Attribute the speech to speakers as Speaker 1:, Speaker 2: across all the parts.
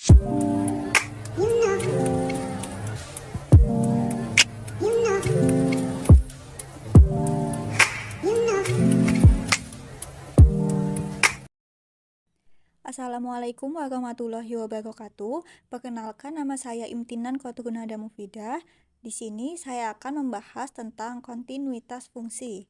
Speaker 1: Assalamualaikum warahmatullahi wabarakatuh. Perkenalkan, nama saya Imtinan Khotrunada Mufidah. Di sini saya akan membahas tentang kontinuitas fungsi.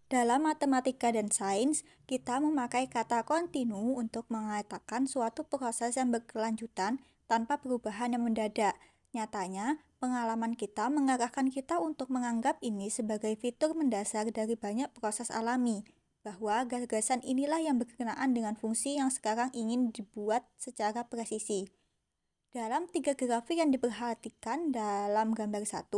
Speaker 1: Dalam matematika dan sains, kita memakai kata kontinu untuk mengatakan suatu proses yang berkelanjutan tanpa perubahan yang mendadak. Nyatanya, pengalaman kita mengarahkan kita untuk menganggap ini sebagai fitur mendasar dari banyak proses alami, bahwa gagasan inilah yang berkenaan dengan fungsi yang sekarang ingin dibuat secara presisi. Dalam 3 grafik yang diperhatikan dalam gambar 1,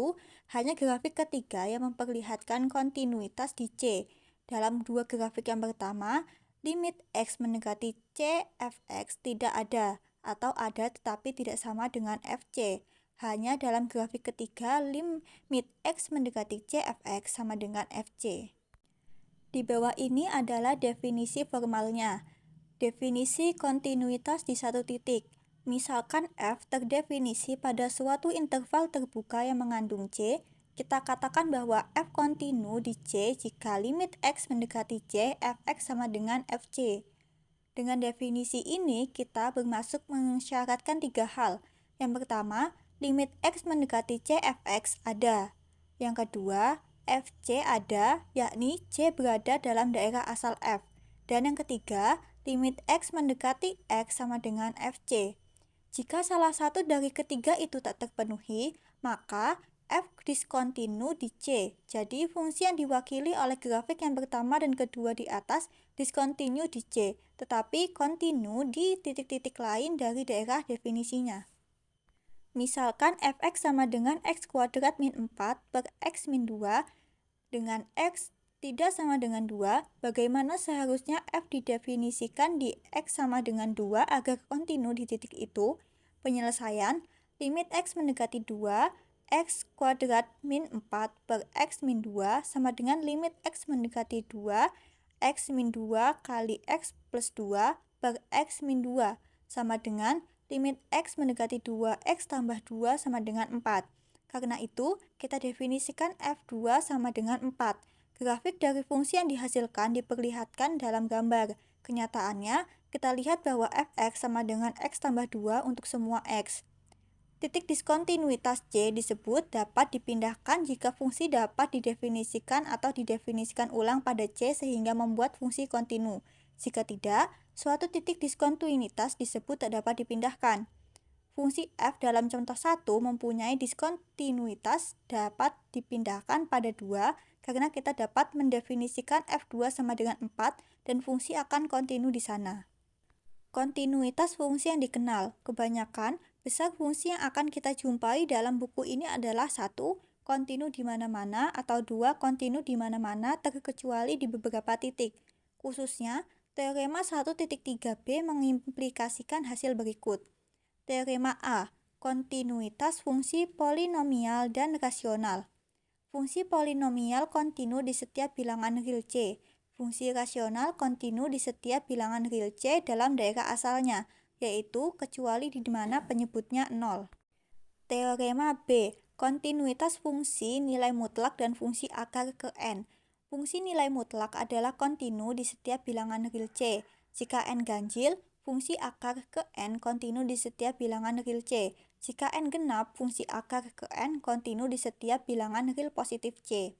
Speaker 1: hanya grafik ketiga yang memperlihatkan kontinuitas di C. Dalam 2 grafik yang pertama, limit X mendekati C Fx tidak ada, atau ada tetapi tidak sama dengan Fc. Hanya dalam grafik ketiga, limit X mendekati C Fx sama dengan Fc. Di bawah ini adalah definisi formalnya. Definisi kontinuitas di satu titik. Misalkan F terdefinisi pada suatu interval terbuka yang mengandung C, kita katakan bahwa F kontinu di C jika limit X mendekati C, Fx sama dengan Fc. Dengan definisi ini, kita bermaksud mensyaratkan 3 hal. Yang pertama, limit X mendekati C, Fx ada. Yang kedua, Fc ada, yakni C berada dalam daerah asal F. Dan yang ketiga, limit X mendekati X sama dengan Fc. Jika salah satu dari ketiga itu tak terpenuhi, maka F diskontinu di C. Jadi fungsi yang diwakili oleh grafik yang pertama dan kedua di atas diskontinu di C, tetapi kontinu di titik-titik lain dari daerah definisinya. Misalkan Fx sama dengan X kuadrat min 4 per X min 2 dengan X tidak sama dengan 2, bagaimana seharusnya F didefinisikan di X sama dengan 2 agar kontinu di titik itu? Penyelesaian, limit X mendekati 2, X kuadrat min 4 per X min 2 sama dengan limit X mendekati 2, X min 2 kali X plus 2 per X min 2 sama dengan limit X mendekati 2, X tambah 2 sama dengan 4. Karena itu, kita definisikan F2 sama dengan 4. Grafik dari fungsi yang dihasilkan diperlihatkan dalam gambar. Kenyataannya, kita lihat bahwa Fx sama dengan X tambah 2 untuk semua X. Titik diskontinuitas C disebut dapat dipindahkan jika fungsi dapat didefinisikan atau didefinisikan ulang pada C sehingga membuat fungsi kontinu. Jika tidak, suatu titik diskontinuitas disebut tak dapat dipindahkan. Fungsi f dalam contoh 1 mempunyai diskontinuitas dapat dipindahkan pada 2 karena kita dapat mendefinisikan f2 sama dengan 4 dan fungsi akan kontinu di sana. Kontinuitas fungsi yang dikenal. Kebanyakan besar fungsi yang akan kita jumpai dalam buku ini adalah 1. Kontinu di mana-mana atau 2. Kontinu di mana-mana terkecuali di beberapa titik. Khususnya, teorema 1.3b mengimplikasikan hasil berikut. Teorema A, kontinuitas fungsi polinomial dan rasional. Fungsi polinomial kontinu di setiap bilangan real C. Fungsi rasional kontinu di setiap bilangan real C dalam daerah asalnya, yaitu kecuali di mana penyebutnya 0. Teorema B, kontinuitas fungsi nilai mutlak dan fungsi akar ke N. Fungsi nilai mutlak adalah kontinu di setiap bilangan real C. Jika N ganjil, fungsi akar ke N kontinu di setiap bilangan real C. Jika N genap, fungsi akar ke N kontinu di setiap bilangan real positif C.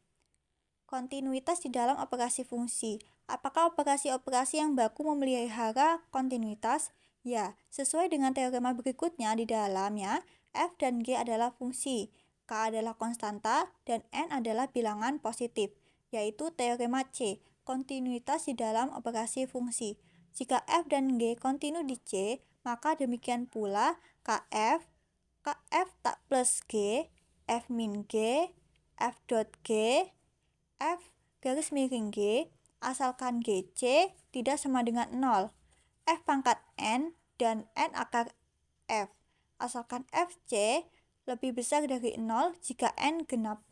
Speaker 1: Kontinuitas di dalam operasi fungsi. Apakah operasi-operasi yang baku memelihara kontinuitas? Ya, sesuai dengan teorema berikutnya di dalamnya, F dan G adalah fungsi, K adalah konstanta, dan N adalah bilangan positif, yaitu teorema C, kontinuitas di dalam operasi fungsi. Jika F dan G kontinu di C, maka demikian pula KF tak plus G, F min G, F dot G, F garis miring G, asalkan GC tidak sama dengan 0. F pangkat N dan N akar F, asalkan FC lebih besar dari 0 jika N genap.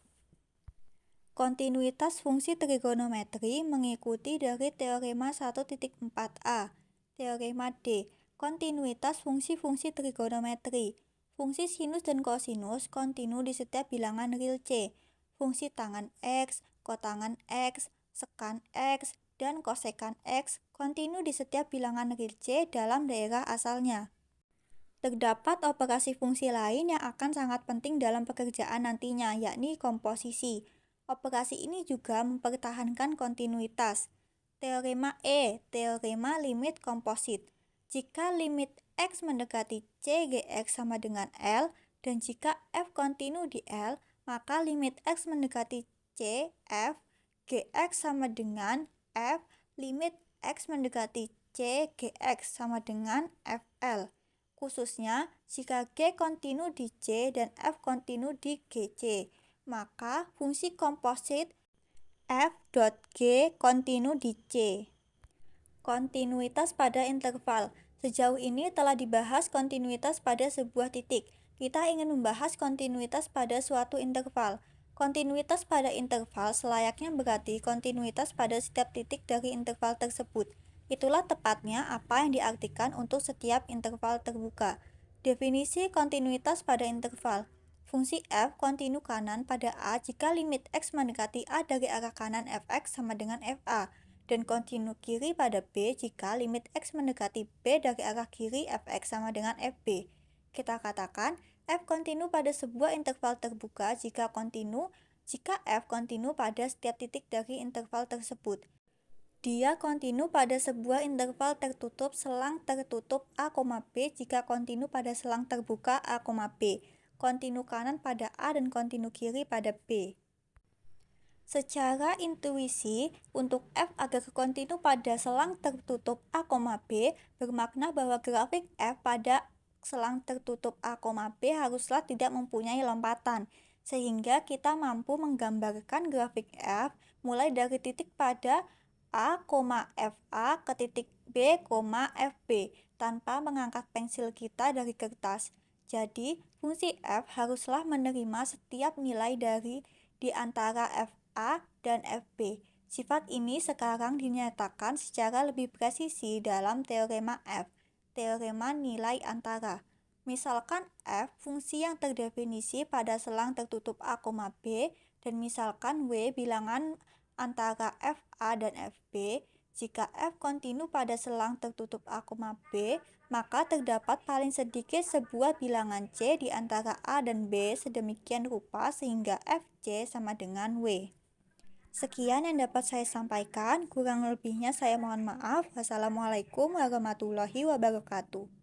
Speaker 1: Kontinuitas fungsi trigonometri mengikuti dari teorema 1.4a. Teorema D, Kontinuitas fungsi-fungsi trigonometri. Fungsi sinus dan kosinus kontinu di setiap bilangan real C. Fungsi tangan X, kotangan X, sekan X, dan kosekan X kontinu di setiap bilangan real C dalam daerah asalnya. Terdapat operasi fungsi lain yang akan sangat penting dalam pekerjaan nantinya, yakni komposisi. Operasi ini juga mempertahankan kontinuitas. Teorema teorema limit komposit. Jika limit X mendekati C Gx sama dengan L, dan jika F kontinu di L, maka limit X mendekati C, F, Gx sama dengan F, limit X mendekati C, Gx sama dengan Fl. Khususnya jika G kontinu di C dan F kontinu di GC, maka fungsi komposit f.g kontinu di C. Kontinuitas pada interval. Sejauh ini telah dibahas kontinuitas pada sebuah titik. Kita ingin membahas kontinuitas pada suatu interval. Kontinuitas pada interval selayaknya berarti kontinuitas pada setiap titik dari interval tersebut. Itulah tepatnya apa yang diartikan untuk setiap interval terbuka. Definisi kontinuitas pada interval. Fungsi f kontinu kanan pada A jika limit x mendekati A dari arah kanan fx sama dengan fa, dan kontinu kiri pada B jika limit x mendekati B dari arah kiri fx sama dengan fb. Kita katakan f kontinu pada sebuah interval terbuka jika f kontinu pada setiap titik dari interval tersebut. Dia kontinu pada sebuah interval tertutup selang tertutup A, B jika kontinu pada selang terbuka A, B. Kontinu kanan pada A dan kontinu kiri pada B. Secara intuisi, untuk F agar kontinu pada selang tertutup A, B bermakna bahwa grafik F pada selang tertutup A, B haruslah tidak mempunyai lompatan, sehingga kita mampu menggambarkan grafik F mulai dari titik pada A, FA ke titik B, FB tanpa mengangkat pensil kita dari kertas. Jadi, fungsi f haruslah menerima setiap nilai di antara FA dan FB. Sifat ini sekarang dinyatakan secara lebih presisi dalam teorema F, teorema nilai antara. Misalkan f fungsi yang terdefinisi pada selang tertutup A, B, dan misalkan W bilangan antara FA dan FB. Jika F kontinu pada selang tertutup A, B, maka terdapat paling sedikit sebuah bilangan C di antara A dan B sedemikian rupa sehingga FC sama dengan W. Sekian yang dapat saya sampaikan, kurang lebihnya saya mohon maaf. Wassalamualaikum warahmatullahi wabarakatuh.